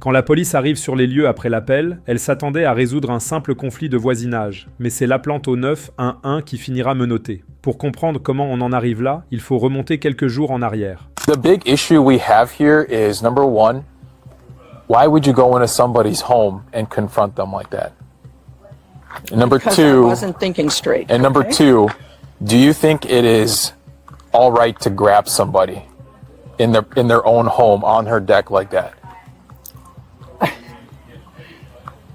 Quand la police arrive sur les lieux après l'appel, elle s'attendait à résoudre un simple conflit de voisinage, mais c'est l'appelant au 911 qui finira menotté. Pour comprendre comment on en arrive là, il faut remonter quelques jours en arrière. The big issue we have here is, number one, why would you go into somebody's home and confront them like that? And number Because two, I wasn't thinking straight. and number okay? two, do you think it is all right to grab somebody in their own home on her deck like that?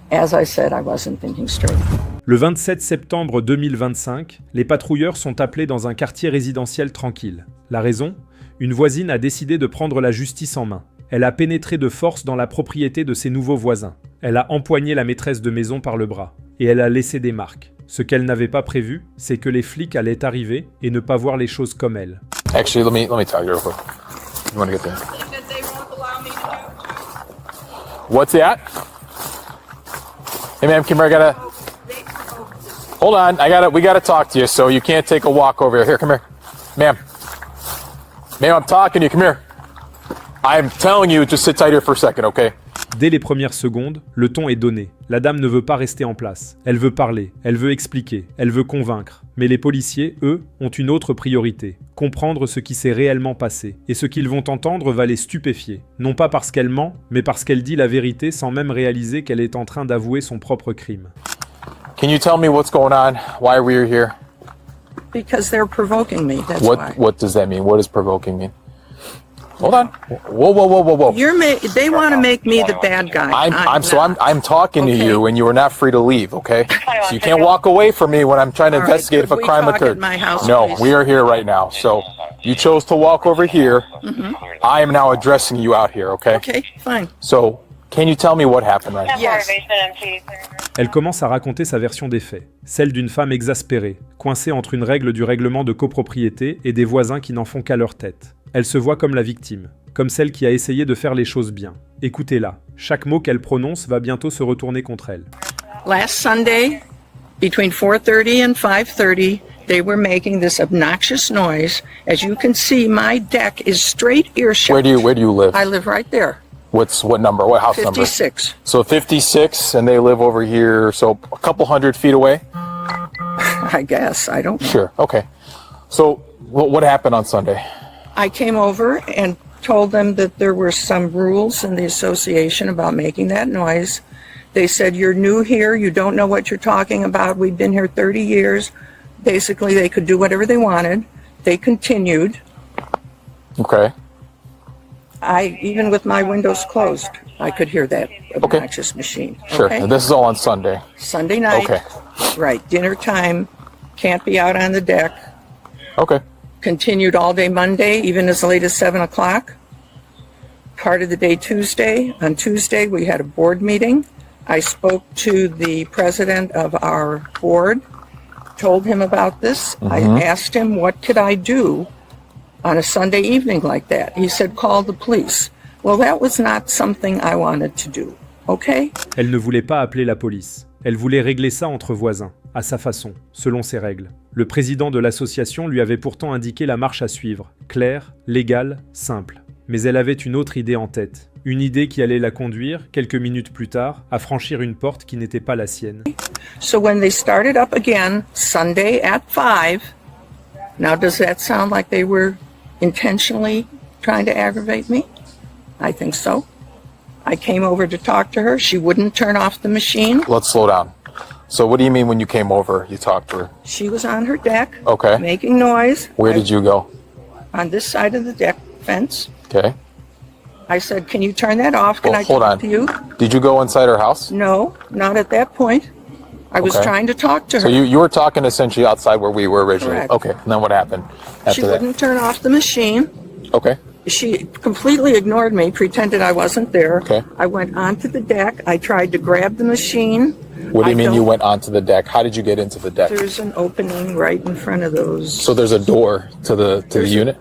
As I said, I wasn't thinking straight. Le 27 septembre 2025, les patrouilleurs sont appelés dans un quartier résidentiel tranquille. La raison ? Une voisine a décidé de prendre la justice en main. Elle a pénétré de force dans la propriété de ses nouveaux voisins. Elle a empoigné la maîtresse de maison par le bras. Et elle a laissé des marques. Ce qu'elle n'avait pas prévu, c'est que les flics allaient arriver et ne pas voir les choses comme elle. Actually, let me tell you real quick. You want to get there? What's that? Hey, ma'am, come here. Hold on. We gotta talk to you. So you can't take a walk over here. Here, come here, ma'am. Ma'am, I'm talking to you. Come here. I'm telling you, just sit tight here for a second, okay? Dès les premières secondes, le ton est donné. La dame ne veut pas rester en place. Elle veut parler, elle veut expliquer, elle veut convaincre. Mais les policiers, eux, ont une autre priorité. Comprendre ce qui s'est réellement passé. Et ce qu'ils vont entendre va les stupéfier. Non pas parce qu'elle ment, mais parce qu'elle dit la vérité sans même réaliser qu'elle est en train d'avouer son propre crime. Can you tell me what's going on? Why we're here? Because they're provoking me, that's why. What does that mean? What does provoking mean? Hold on. Whoa. They want to make me the bad guy. I'm talking to Okay. you, and you are not free to leave, okay? So you can't walk away from me when I'm trying to All right, investigate if a could we crime talk occurred. at my house, No, please? we are here right now. So you chose to walk over here. I am now addressing you out here, okay? Okay, fine. So can you tell me what happened right now? Yes. Elle commence à raconter sa version des faits, celle d'une femme exaspérée, coincée entre une règle du règlement de copropriété et des voisins qui n'en font qu'à leur tête. Elle se voit comme la victime, comme celle qui a essayé de faire les choses bien. Écoutez-la, chaque mot qu'elle prononce va bientôt se retourner contre elle. Last Sunday, between 4:30 and 5:30, they were making this obnoxious noise. As you can see, my deck is straight earshot. Where do you live? I live right there, What number? What house number? 56. So 56, and they live over here, so a couple hundred feet away? I guess, I don't know. Sure, okay. So what happened on Sunday? I came over and told them that there were some rules in the association about making that noise. They said, you're new here, you don't know what you're talking about, we've been here 30 years. Basically, they could do whatever they wanted. They continued. Okay. Even with my windows closed, I could hear that obnoxious machine. Sure. Okay? And this is all on Sunday. Sunday night. Okay. Right, dinner time, can't be out on the deck. Okay. Continued all day Monday, even as late as 7 o'clock. Part of the day Tuesday. On Tuesday, we had a board meeting. I spoke to the president of our board, told him about this. I asked him, what could I do on a Sunday evening like that? He said, call the police. Well, that was not something I wanted to do, okay? Elle ne voulait pas appeler la police. Elle voulait régler ça entre voisins, à sa façon, selon ses règles. Le président de l'association lui avait pourtant indiqué la marche à suivre, claire, légale, simple. Mais elle avait une autre idée en tête. Une idée qui allait la conduire, quelques minutes plus tard, à franchir une porte qui n'était pas la sienne. So when they started up again, Sunday at 5, now does that sound like they were intentionally trying to aggravate me? I think so. I came over to talk to her. She wouldn't turn off the machine. Let's slow down. So what do you mean when you came over, you talked to her? She was on her deck, Okay. making noise. Where did you go? On this side of the deck fence. Okay. I said, can you turn that off? Can Well, I hold talk on. to you? Did you go inside her house? No, not at that point. I was Okay. trying to talk to her. So you were talking essentially outside where we were originally. Correct. Okay. And then what happened She after that? wouldn't turn off the machine. Okay. She completely ignored me, pretended I wasn't there. Okay. I went onto the deck. I tried to grab the machine. What do you mean you don't- went onto the deck? How did you get into the deck? There's an opening right in front of those. So there's a door to the unit?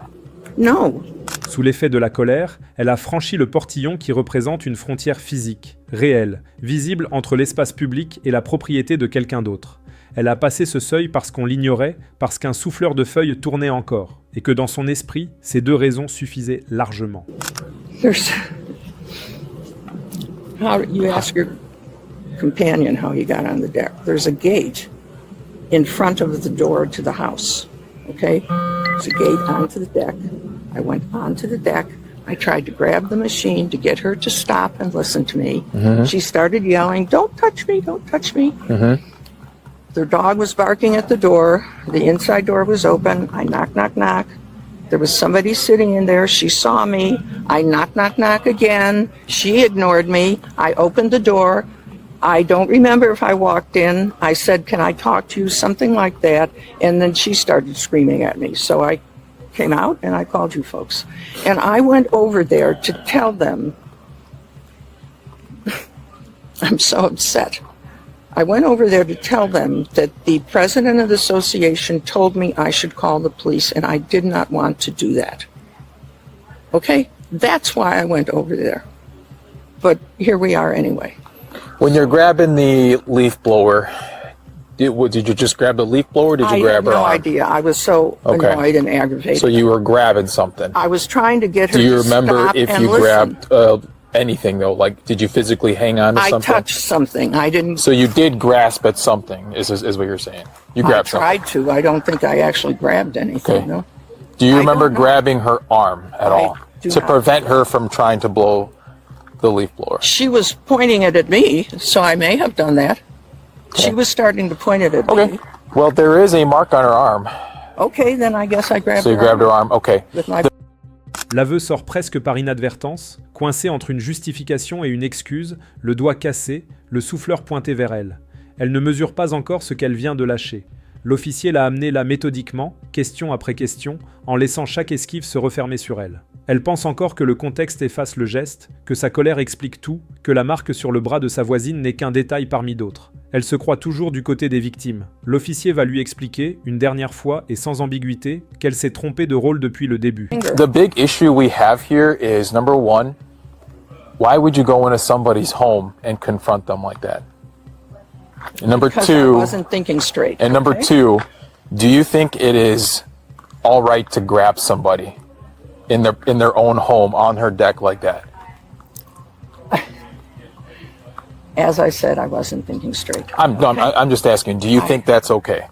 No. Sous l'effet de la colère, elle a franchi le portillon qui représente une frontière physique, réelle, visible entre l'espace public et la propriété de quelqu'un d'autre. Elle a passé ce seuil parce qu'on l'ignorait, parce qu'un souffleur de feuilles tournait encore, et que dans son esprit, ces deux raisons suffisaient largement. There's How you ask your companion how he got on the deck. There's a gate in front of the door to the house. Okay? There's a gate onto the deck. I went onto the deck. I tried to grab the machine to get her to stop and listen to me. She started yelling, "Don't touch me, don't touch me." Their dog was barking at the door. The inside door was open. I knock, knock, knock. There was somebody sitting in there. She saw me. I knock, knock, knock again. She ignored me. I opened the door. I don't remember if I walked in. I said, "Can I talk to you?" Something like that. And then she started screaming at me. So I came out and I called you folks. And I went over there to tell them, I'm so upset. I went over there to tell them that the president of the association told me I should call the police, and I did not want to do that. Okay? That's why I went over there. But here we are anyway. When you're grabbing the leaf blower, did you just grab the leaf blower or did you grab her I had no arm? idea. I was so Okay. annoyed and aggravated. So you were grabbing something. I was trying to get her Do you to remember stop if and you listen. grabbed anything though? Like, did you physically hang on to I something? touched something. I didn't. So you did grasp at something, is what you're saying. You I grabbed something. tried to. I don't think I actually grabbed anything. Okay. No. Do you I remember don't know. grabbing her arm at I all do to not. prevent her from trying to blow the leaf blower? She was pointing it at me, so I may have done that. She was starting to point it at Okay. me. Well, there is a mark on her arm. Okay, then I guess I grabbed So you her grabbed her arm. Okay. with my L'aveu sort presque par inadvertance, coincé entre une justification et une excuse, le doigt cassé, le souffleur pointé vers elle. Elle ne mesure pas encore ce qu'elle vient de lâcher. L'officier l'a amenée là méthodiquement, question après question, en laissant chaque esquive se refermer sur elle. Elle pense encore que le contexte efface le geste, que sa colère explique tout, que la marque sur le bras de sa voisine n'est qu'un détail parmi d'autres. Elle se croit toujours du côté des victimes. L'officier va lui expliquer, une dernière fois et sans ambiguïté, qu'elle s'est trompée de rôle depuis le début. finger. The big issue we have here is number one, why would you go into somebody's home and confront them like that? And number Because I two, wasn't thinking straight. and number okay? two, do you think it is all right to grab somebody in their own home on her deck like that? As I said, I wasn't thinking straight. I'm just asking. Do you think that's okay?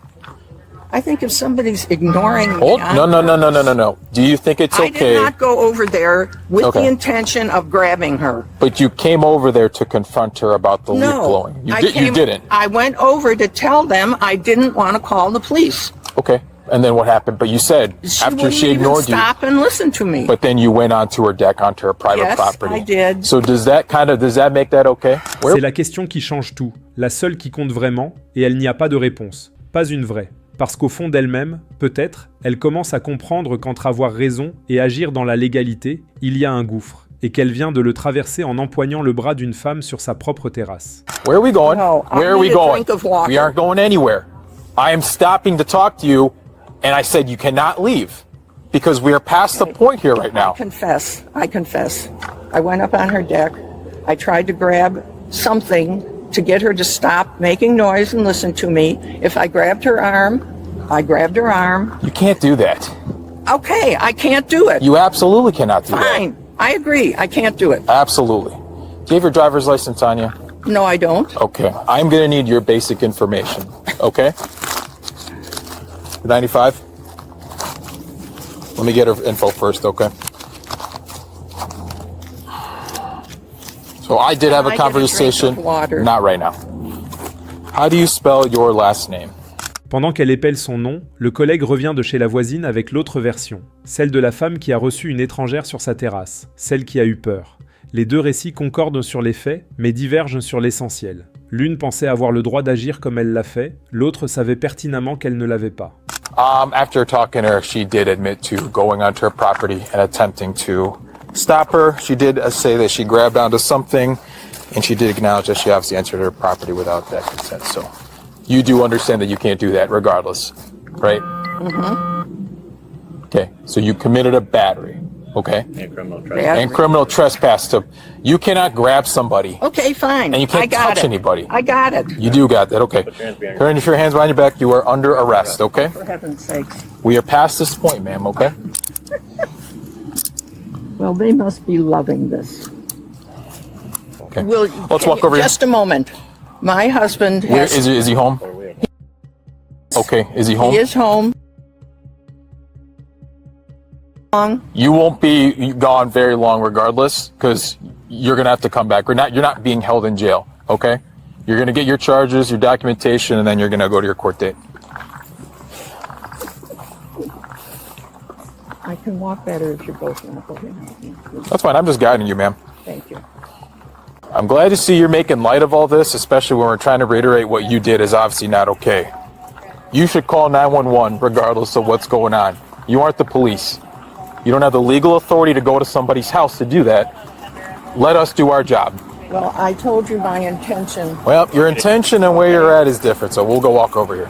I think if somebody's ignoring me, Hold. on No. Do you think it's I okay? did not go over there with Okay. the intention of grabbing her. But you came over there to confront her about the leaf No, blowing. You I didn't. I went over to tell them I didn't want to call the police. Okay. And then what happened? But you said after wouldn't she even ignored you, stop and listen to me. but then you went onto her deck, onto her private Yes, property. I did. So does that make that okay? C'est la question qui change tout, la seule qui compte vraiment, et elle n'y a pas de réponse. Pas une vraie. Parce qu'au fond d'elle-même, peut-être, elle commence à comprendre qu'entre avoir raison et agir dans la légalité, il y a un gouffre, et qu'elle vient de le traverser en empoignant le bras d'une femme sur sa propre terrasse. Where are we going? No, I Where are we need a going? drink of water. We aren't going anywhere. I am stopping to talk to you, and I said you cannot leave because we are past the point here right now. I confess. I went up on her deck. I tried to grab something to get her to stop making noise and listen to me. If I grabbed her arm, I grabbed her arm. You can't do that. Okay, I can't do it. You absolutely cannot do Fine. I agree. I can't do it. that. Absolutely. Do you have your driver's license on you? No, I don't. Okay. I'm going to need your basic information. Okay? 95? Let me get her info first, okay? So I did have Can a I get a drink conversation. of water? Not right now. How do you spell your last name? Pendant qu'elle épelle son nom, le collègue revient de chez la voisine avec l'autre version, celle de la femme qui a reçu une étrangère sur sa terrasse, celle qui a eu peur. Les deux récits concordent sur les faits, mais divergent sur l'essentiel. L'une pensait avoir le droit d'agir comme elle l'a fait, l'autre savait pertinemment qu'elle ne l'avait pas. After talking to her, she did admit to going onto her property and attempting to stop her. She did say that she grabbed onto something, and she did acknowledge that she obviously entered her property without that consent. So you do understand that you can't do that regardless, right? Mm-hmm. Okay, so you committed a battery, okay? And criminal trespass. You cannot grab somebody. Okay, fine. And you can't I got touch it. anybody. I got it. You do got that, okay. Turn your hands behind your back. You are under arrest, okay? For heaven's sakes. We are past this point, ma'am, okay? Well, they must be loving this. Okay. Will, Let's walk over here. just a moment. My husband Where, has, is he home? Okay, is he home? he is home. You won't be gone very long regardless, because you're gonna have to come back. You're not being held in jail, okay? You're gonna get your charges, your documentation, and then you're gonna go to your court date. I can walk better if you're both going to go in. That's fine, I'm just guiding you, ma'am. Thank you. I'm glad to see you're making light of all this, especially when we're trying to reiterate what you did is obviously not okay. You should call 911 regardless of what's going on. You aren't the police. You don't have the legal authority to go to somebody's house to do that. Let us do our job. Well, I told you my intention. Well, your intention and where you're at is different, so we'll go walk over here.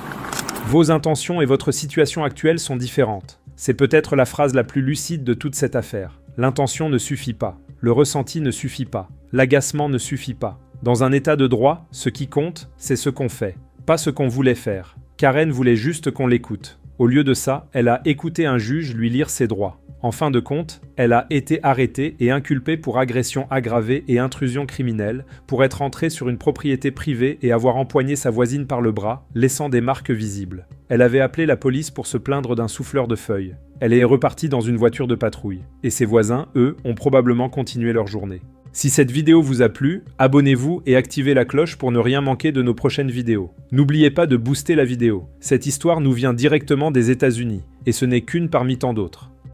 Vos intentions et votre situation actuelle sont différentes. C'est peut-être la phrase la plus lucide de toute cette affaire. L'intention ne suffit pas. Le ressenti ne suffit pas. L'agacement ne suffit pas. Dans un état de droit, ce qui compte, c'est ce qu'on fait, pas ce qu'on voulait faire. Karen voulait juste qu'on l'écoute. Au lieu de ça, elle a écouté un juge lui lire ses droits. En fin de compte, elle a été arrêtée et inculpée pour agression aggravée et intrusion criminelle, pour être entrée sur une propriété privée et avoir empoigné sa voisine par le bras, laissant des marques visibles. Elle avait appelé la police pour se plaindre d'un souffleur de feuilles. Elle est repartie dans une voiture de patrouille. Et ses voisins, eux, ont probablement continué leur journée. Si cette vidéo vous a plu, abonnez-vous et activez la cloche pour ne rien manquer de nos prochaines vidéos. N'oubliez pas de booster la vidéo. Cette histoire nous vient directement des États-Unis, et ce n'est qu'une parmi tant d'autres.